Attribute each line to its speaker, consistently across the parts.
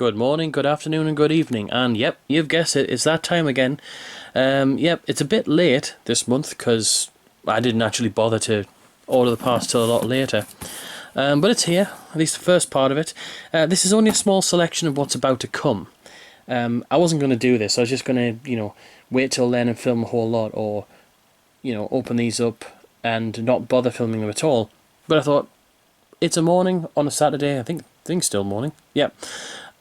Speaker 1: Good morning, good afternoon and good evening, and yep, you've guessed it, it's that time again. Yep, it's a bit late this month because I didn't actually bother to order the parts till a lot later. But it's here, at least the first part of it. This is only a small selection of what's about to come. I wasn't going to do this, I was just going to, wait till then and film a whole lot, or, open these up and not bother filming them at all. But I thought, it's a morning on a Saturday, I think still morning, yep.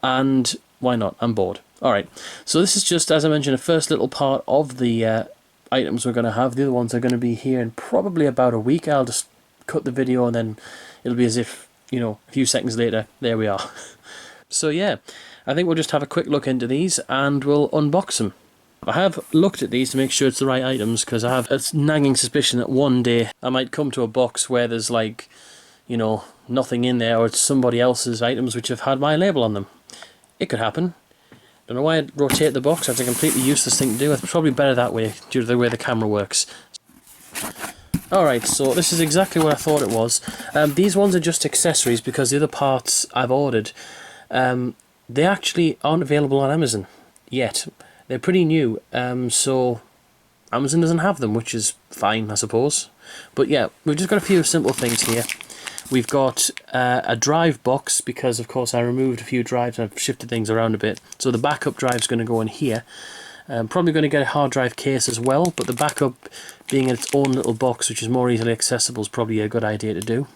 Speaker 1: And why not? I'm bored. Alright, so this is just, as I mentioned, a first little part of the items we're going to have. The other ones are going to be here in probably about a week. I'll just cut the video and then it'll be as if, a few seconds later, there we are. So yeah, I think we'll just have a quick look into these and we'll unbox them. I have looked at these to make sure it's the right items because I have a nagging suspicion that one day I might come to a box where there's like, nothing in there, or it's somebody else's items which have had my label on them. It could happen. Don't know why I'd rotate the box. That's a completely useless thing to do. It's probably better that way due to the way the camera works. Alright, so this is exactly what I thought it was. These ones are just accessories because the other parts I've ordered, they actually aren't available on Amazon yet. They're pretty new, so Amazon doesn't have them, which is fine, I suppose. But yeah, we've just got a few simple things here. We've got a drive box because, of course, I removed a few drives and I've shifted things around a bit. So the backup drive's going to go in here. I'm probably going to get a hard drive case as well, but the backup being in its own little box, which is more easily accessible, is probably a good idea to do.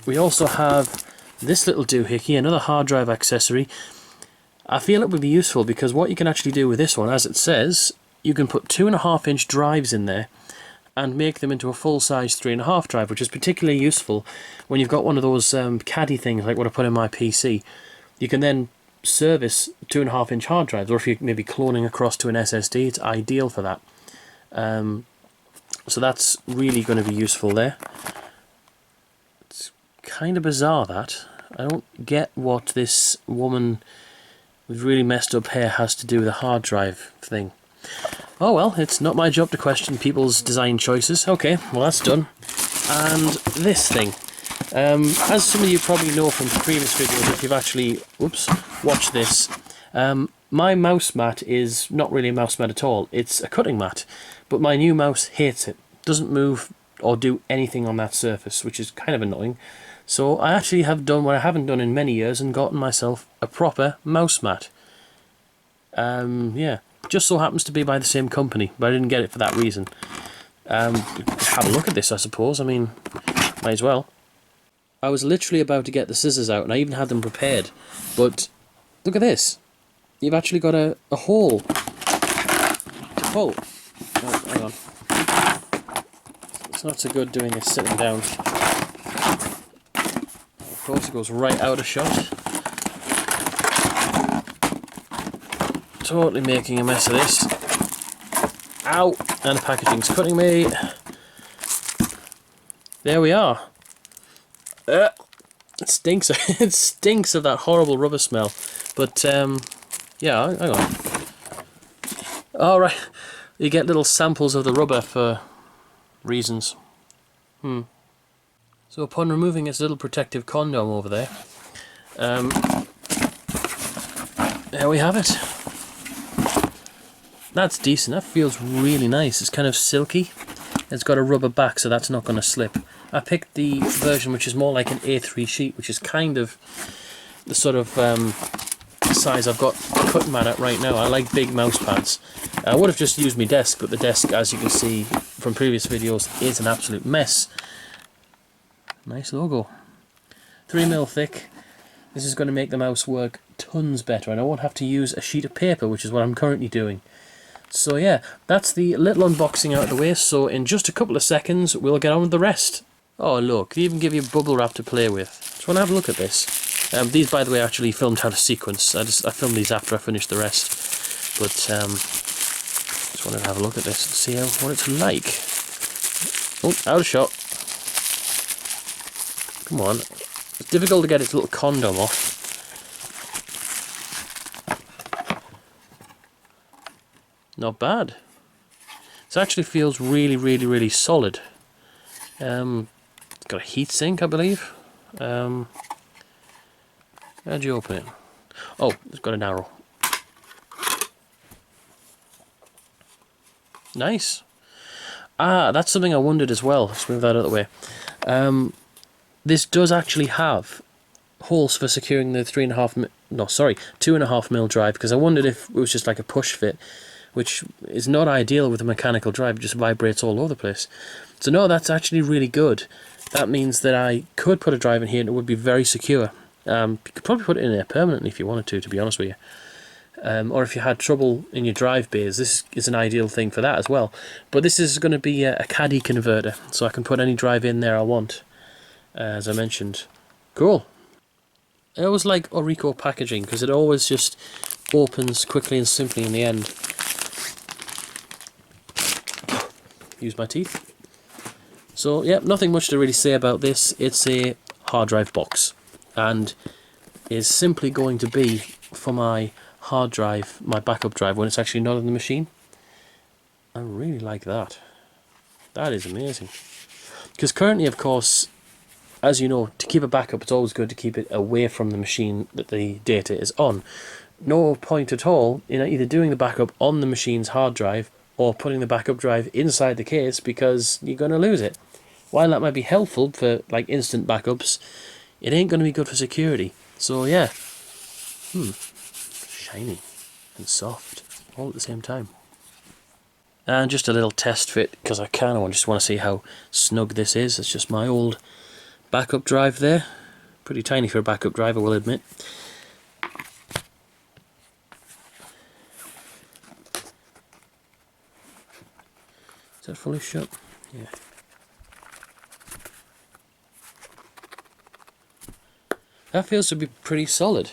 Speaker 1: We also have this little doohickey, another hard drive accessory. I feel it would be useful because what you can actually do with this one, as it says, you can put 2.5-inch drives in there and make them into a full-size 3.5 drive, which is particularly useful when you've got one of those caddy things like what I put in my PC. You can then service 2.5-inch hard drives, or if you're maybe cloning across to an SSD, it's ideal for that. So that's really going to be useful there. It's kind of bizarre that. I don't get what this woman with really messed up hair has to do with a hard drive thing. Oh well, it's not my job to question people's design choices. Okay, well that's done. And this thing. As some of you probably know from previous videos, if you've actually watched this, my mouse mat is not really a mouse mat at all. It's a cutting mat. But my new mouse hates it. Doesn't move or do anything on that surface, which is kind of annoying. So I actually have done what I haven't done in many years and gotten myself a proper mouse mat. Yeah. Just so happens to be by the same company, but I didn't get it for that reason. Have a look at this, I suppose. I mean, might as well. I was literally about to get the scissors out, and I even had them prepared. But look at this. You've actually got a hole to pull. Oh, hang on. It's not so good doing this sitting down. Of course, it goes right out of shot. Totally making a mess of this. Ow! And the packaging's cutting me. There we are. It stinks. It stinks of that horrible rubber smell. But yeah, hang on. All right, you get little samples of the rubber for reasons. So upon removing its little protective condom over there, there we have it. That's decent, that feels really nice. It's kind of silky. It's got a rubber back, so that's not going to slip. I picked the version which is more like an A3 sheet, which is kind of the sort of size I've got the cutting mat at right now. I like big mouse pads. I would have just used my desk, but the desk, as you can see from previous videos, is an absolute mess. Nice logo. 3mm thick. This is going to make the mouse work tons better, and I won't have to use a sheet of paper, which is what I'm currently doing. So yeah, that's the little unboxing out of the way, so in just a couple of seconds we'll get on with the rest. Oh look, they even give you bubble wrap to play with. Just want to have a look at this. These, by the way, are actually filmed out of sequence. I filmed these after I finished the rest. But just want to have a look at this and see what it's like. Oh, out of shot. Come on. It's difficult to get its little condom off. Not bad. This actually feels really, really, really solid. It's got a heatsink, I believe. How'd you open it? Oh, it's got an arrow. Nice. Ah, that's something I wondered as well. Let's move that out of the way. This does actually have holes for securing the 2.5 mil drive, because I wondered if it was just like a push fit, which is not ideal with a mechanical drive. It just vibrates all over the place. So no, that's actually really good. That means that I could put a drive in here and it would be very secure. You could probably put it in there permanently if you wanted to be honest with you. Or if you had trouble in your drive bays, this is an ideal thing for that as well. But this is going to be a caddy converter, so I can put any drive in there I want, as I mentioned. Cool. I always like Orico packaging because it always just opens quickly and simply in the end. Use my teeth. So yeah, nothing much to really say about this. It's a hard drive box and is simply going to be for my hard drive, my backup drive, when it's actually not in the machine. I really like that. That is amazing. Because currently, of course, as you know, to keep a backup, it's always good to keep it away from the machine that the data is on. No point at all in either doing the backup on the machine's hard drive or putting the backup drive inside the case, because you're going to lose it. While that might be helpful for like instant backups, it ain't going to be good for security. So yeah, shiny and soft all at the same time. And just a little test fit, because I kind of just want to see how snug this is. It's just my old backup drive there. Pretty tiny for a backup drive, I will admit. Is that fully shut? Yeah. That feels to be pretty solid.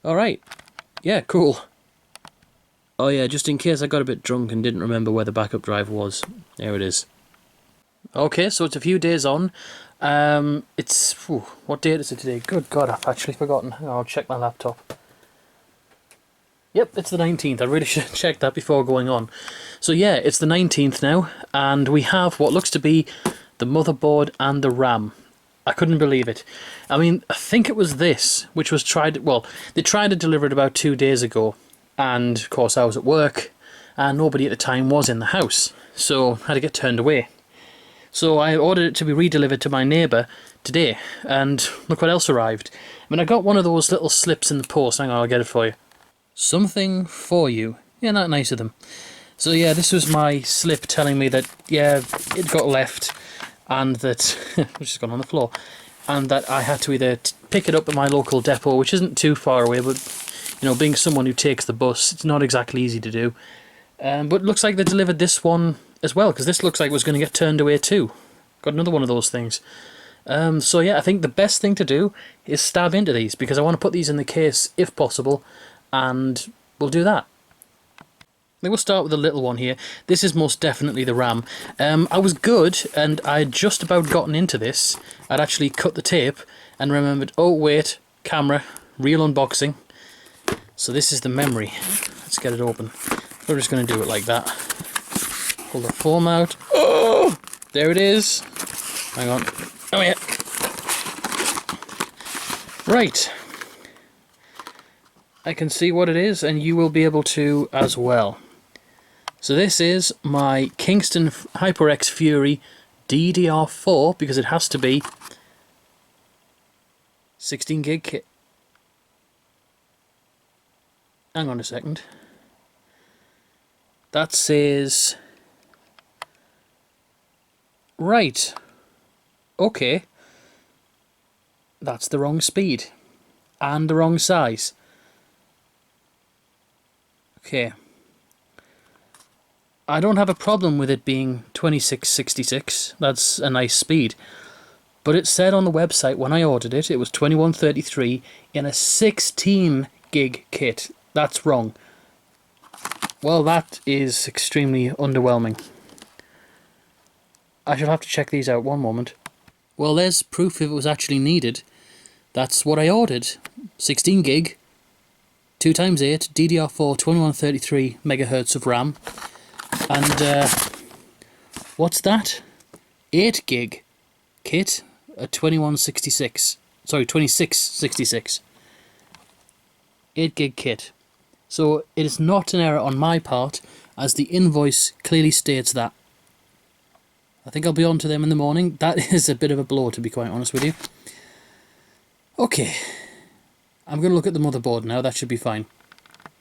Speaker 1: Alright. Yeah, cool. Oh yeah, just in case I got a bit drunk and didn't remember where the backup drive was. There it is. Okay, so it's a few days on. What date is it today? Good God, I've actually forgotten. I'll check my laptop. Yep, it's the 19th. I really should have checked that before going on. So yeah, it's the 19th now, and we have what looks to be the motherboard and the RAM. I couldn't believe it. I mean, I think it was this, which was they tried to deliver it about 2 days ago, and of course I was at work, and nobody at the time was in the house, so I had to get turned away. So I ordered it to be redelivered to my neighbour today, and look what else arrived. I mean, I got one of those little slips in the post. Hang on, I'll get it for you. Something for you. Yeah, not nice of them. So yeah, this was my slip telling me that, yeah, it got left, and that, which has gone on the floor, and that I had to either pick it up at my local depot, which isn't too far away, but, you know, being someone who takes the bus, it's not exactly easy to do. But it looks like they delivered this one as well, because this looks like it was going to get turned away too. Got another one of those things. So yeah, I think the best thing to do is stab into these, because I want to put these in the case if possible, and we'll do that. We'll start with the little one here. This is most definitely the RAM. I was good, and I had just about gotten into this. I'd actually cut the tape and remembered, oh wait, camera, real unboxing. So this is the memory. Let's get it open. We're just going to do it like that. Pull the foam out. Oh, there it is. Hang on. Oh yeah. Right. I can see what it is, and you will be able to as well. So this is my Kingston HyperX Fury DDR4, because it has to be 16 gig kit. Hang on a second. That says... Right. Okay. That's the wrong speed. And the wrong size. Okay. I don't have a problem with it being 2666. That's a nice speed. But it said on the website when I ordered it, it was 2133 in a 16 gig kit. That's wrong. Well, that is extremely underwhelming. I shall have to check these out one moment. Well, there's proof if it was actually needed. That's what I ordered. 16 gig, 2x8, DDR4, 2133 megahertz of RAM. And, what's that? 8 gig kit at 2166. sorry, 2666. 8 gig kit. So it is not an error on my part, as the invoice clearly states that. I think I'll be on to them in the morning. That is a bit of a blow, to be quite honest with you. Okay, I'm going to look at the motherboard now. That should be fine.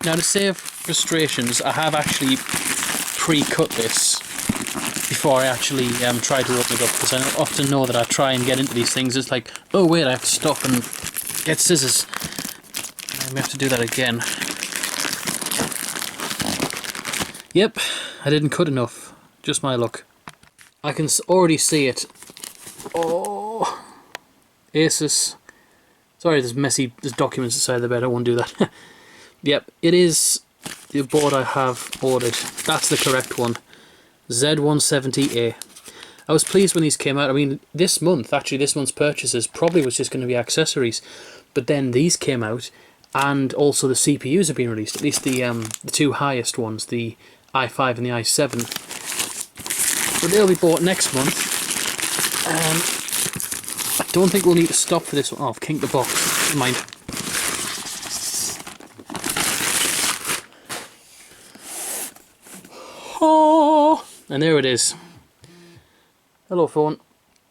Speaker 1: Now, to save frustrations, I have actually pre-cut this before I actually try to open it up, because I often know that I try and get into these things. It's like, oh wait, I have to stop and get scissors. And we have to do that again. Yep, I didn't cut enough. Just my luck. I can already see it. Oh, Asus. Sorry, there's documents inside the bed. I won't do that. Yep, it is the board I have ordered. That's the correct one. Z170A. I was pleased when these came out. I mean, this month's purchases probably was just going to be accessories, but then these came out, and also the CPUs have been released. At least the two highest ones, the i5 and the i7. So they'll be bought next month. I don't think we'll need to stop for this one. Oh, I've kinked the box. Never mind. Oh, and there it is. Hello, phone.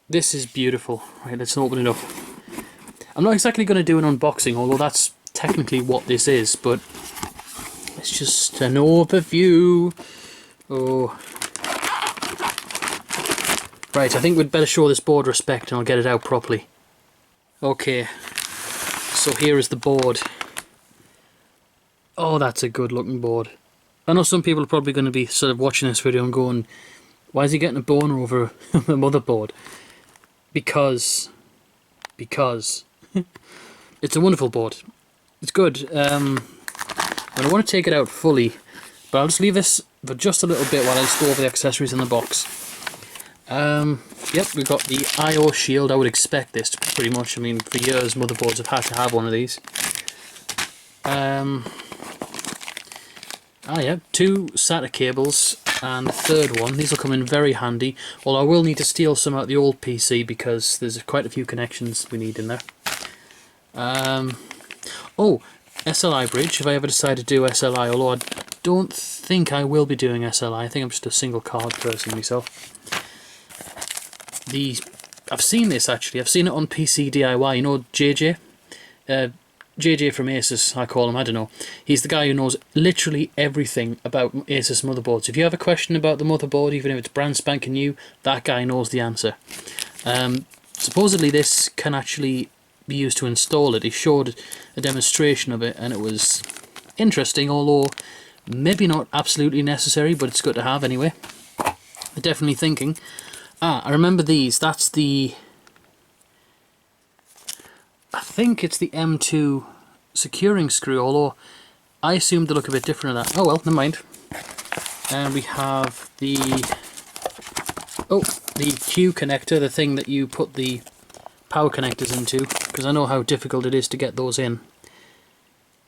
Speaker 1: This is beautiful. Right, let's open it up. I'm not exactly going to do an unboxing, although that's technically what this is, but it's just an overview. Oh. Right, I think we'd better show this board respect and I'll get it out properly. Okay, so here is the board. Oh, that's a good looking board. I know some people are probably going to be sort of watching this video and going, why is he getting a boner over a motherboard? Because it's a wonderful board. It's good. And I want to take it out fully, but I'll just leave this for just a little bit while I just go over the accessories in the box. Yep, we've got the I/O shield. I would expect this pretty much. I mean, for years motherboards have had to have one of these. Yeah, 2 SATA cables and a third one. These will come in very handy. Although I will need to steal some out of the old PC because there's quite a few connections we need in there. Oh, SLI bridge, if I ever decide to do SLI, although I don't think I will be doing SLI. I think I'm just a single card person myself. I've seen this actually. I've seen it on PC DIY. You know JJ? JJ from Asus, I call him, I don't know. He's the guy who knows literally everything about Asus motherboards. If you have a question about the motherboard, even if it's brand spanking new, that guy knows the answer. Supposedly this can actually be used to install it. He showed a demonstration of it and it was interesting, although maybe not absolutely necessary, but it's good to have anyway. I'm definitely thinking. I remember these. That's the... I think it's the M2 securing screw, although I assumed they look a bit different than that. Oh well, never mind. And we have the Q connector, the thing that you put the power connectors into, because I know how difficult it is to get those in,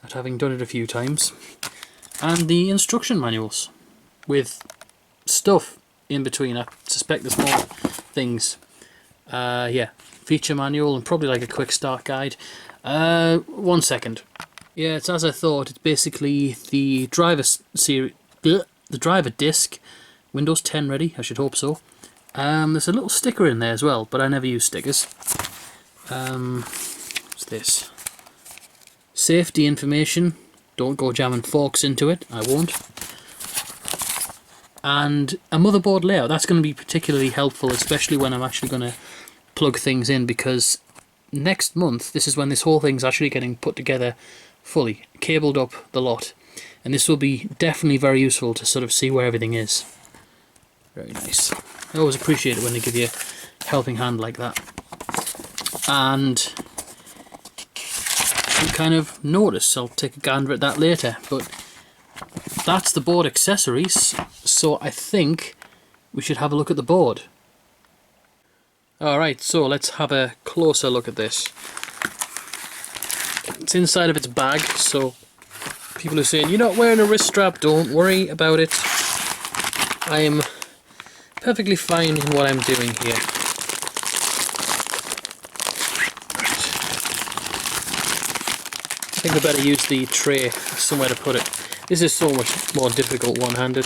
Speaker 1: at having done it a few times. And the instruction manuals, with stuff in between. I suspect there's more things. Yeah. Feature manual and probably like a quick start guide. 1 second. Yeah, it's as I thought. It's basically the driver series, the driver disc, Windows 10 ready. I should hope so. There's a little sticker in there as well, but I never use stickers. What's this? Safety information. Don't go jamming forks into it. I won't. And a motherboard layout. That's going to be particularly helpful, especially when I'm actually going to plug things in, because next month this is when this whole thing's actually getting put together fully, cabled up the lot, and this will be definitely very useful to sort of see where everything is. Very nice. I always appreciate it when they give you a helping hand like that. And you kind of notice, I'll take a gander at that later, but that's the board accessories, so I think we should have a look at the board. Alright, so let's have a closer look at this. It's inside of its bag, so people who are saying, you're not wearing a wrist strap, don't worry about it. I am perfectly fine in what I'm doing here. I think I better use the tray somewhere to put it. This is so much more difficult one-handed.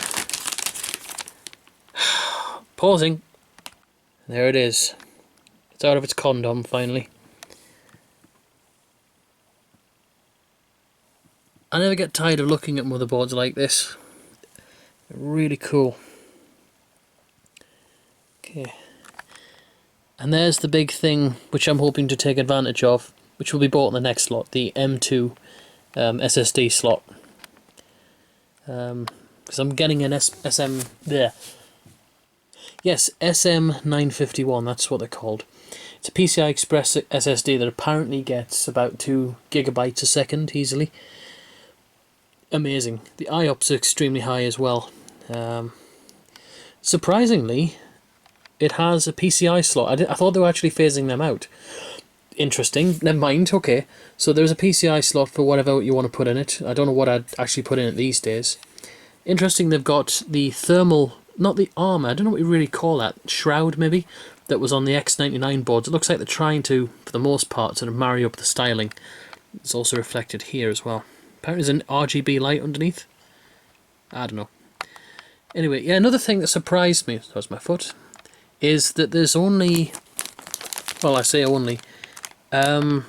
Speaker 1: Pausing. There it is. It's out of its condom finally. I never get tired of looking at motherboards like this. They're really cool. Okay. And there's the big thing which I'm hoping to take advantage of, which will be bought in the next slot, the M2 SSD slot. Because I'm getting an SM951, that's what they're called. It's a PCI Express SSD that apparently gets about 2 gigabytes a second easily. Amazing. The IOPS are extremely high as well. Surprisingly, it has a PCI slot. I thought they were actually phasing them out. Interesting. Never mind. Okay. So there's a PCI slot for whatever you want to put in it. I don't know what I'd actually put in it these days. Interesting, they've got the thermal, not the armour, I don't know what you really call that, shroud maybe, that was on the X99 boards. It looks like they're trying to, for the most part, sort of marry up the styling. It's also reflected here as well. Apparently there's an RGB light underneath. I don't know. Anyway, yeah, another thing that surprised me, that was my foot, is that there's only, well, I say only, 6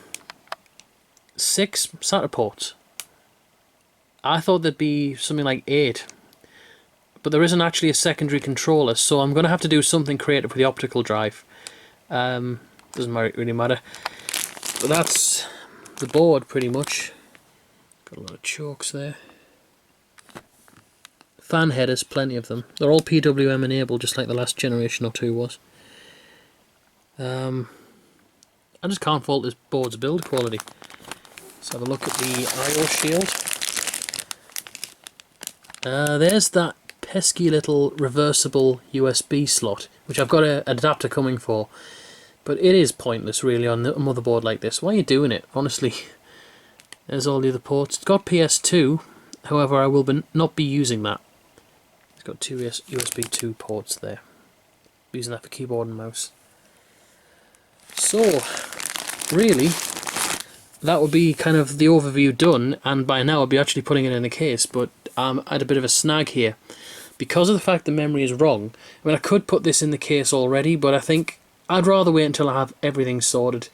Speaker 1: SATA ports. I thought there'd be something like 8. But there isn't actually a secondary controller, so I'm going to have to do something creative with the optical drive. Doesn't really matter. But that's the board, pretty much. Got a lot of chokes there. Fan headers, plenty of them. They're all PWM enabled, just like the last generation or two was. I just can't fault this board's build quality. Let's have a look at the I/O shield. There's that pesky little reversible USB slot, which I've got an adapter coming for. But it is pointless, really, on a motherboard like this. Why are you doing it? Honestly. There's all the other ports. It's got PS2, however, I will not be using that. It's got 2 USB 2 ports there. I'm using that for keyboard and mouse. So, really, that would be kind of the overview done, and by now I'll be actually putting it in the case, but I had a bit of a snag here. Because of the fact the memory is wrong, I mean, I could put this in the case already, but I think I'd rather wait until I have everything sorted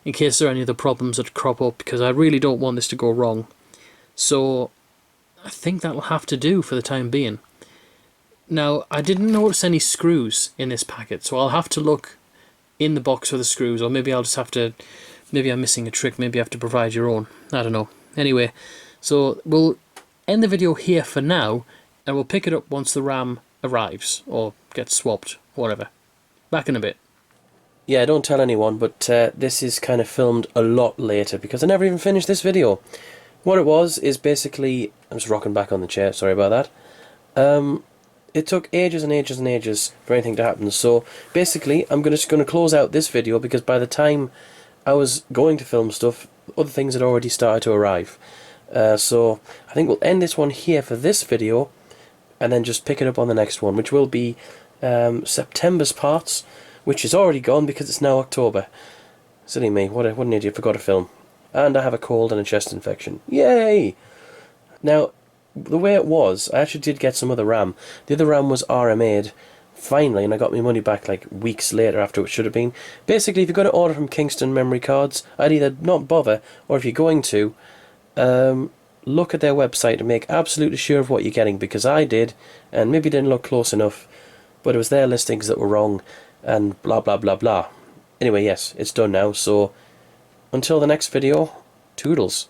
Speaker 1: in case there are any other problems that crop up, because I really don't want this to go wrong. So I think that'll have to do for the time being. Now, I didn't notice any screws in this packet, so I'll have to look in the box for the screws, or maybe I'll just have to, maybe I'm missing a trick, maybe you have to provide your own, I don't know. Anyway, so we'll end the video here for now, and we'll pick it up once the RAM arrives, or gets swapped, whatever. Back in a bit. Yeah, don't tell anyone, but this is kind of filmed a lot later, because I never even finished this video. What it was is basically, I'm just rocking back on the chair, sorry about that. It took ages and ages and ages for anything to happen, so basically I'm just going to close out this video, because by the time I was going to film stuff, other things had already started to arrive. So I think we'll end this one here for this video, and then just pick it up on the next one, which will be September's parts, which is already gone because it's now October. Silly me, what an idiot, forgot to film. And I have a cold and a chest infection. Yay! Now, the way it was, I actually did get some other RAM. The other RAM was RMA'd, finally, and I got my money back like weeks later after it should have been. Basically, if you're going to order from Kingston memory cards, I'd either not bother, or if you're going to, look at their website and make absolutely sure of what you're getting, because I did, and maybe didn't look close enough, but it was their listings that were wrong, and blah blah blah blah. Anyway, yes, it's done now, so until the next video, toodles.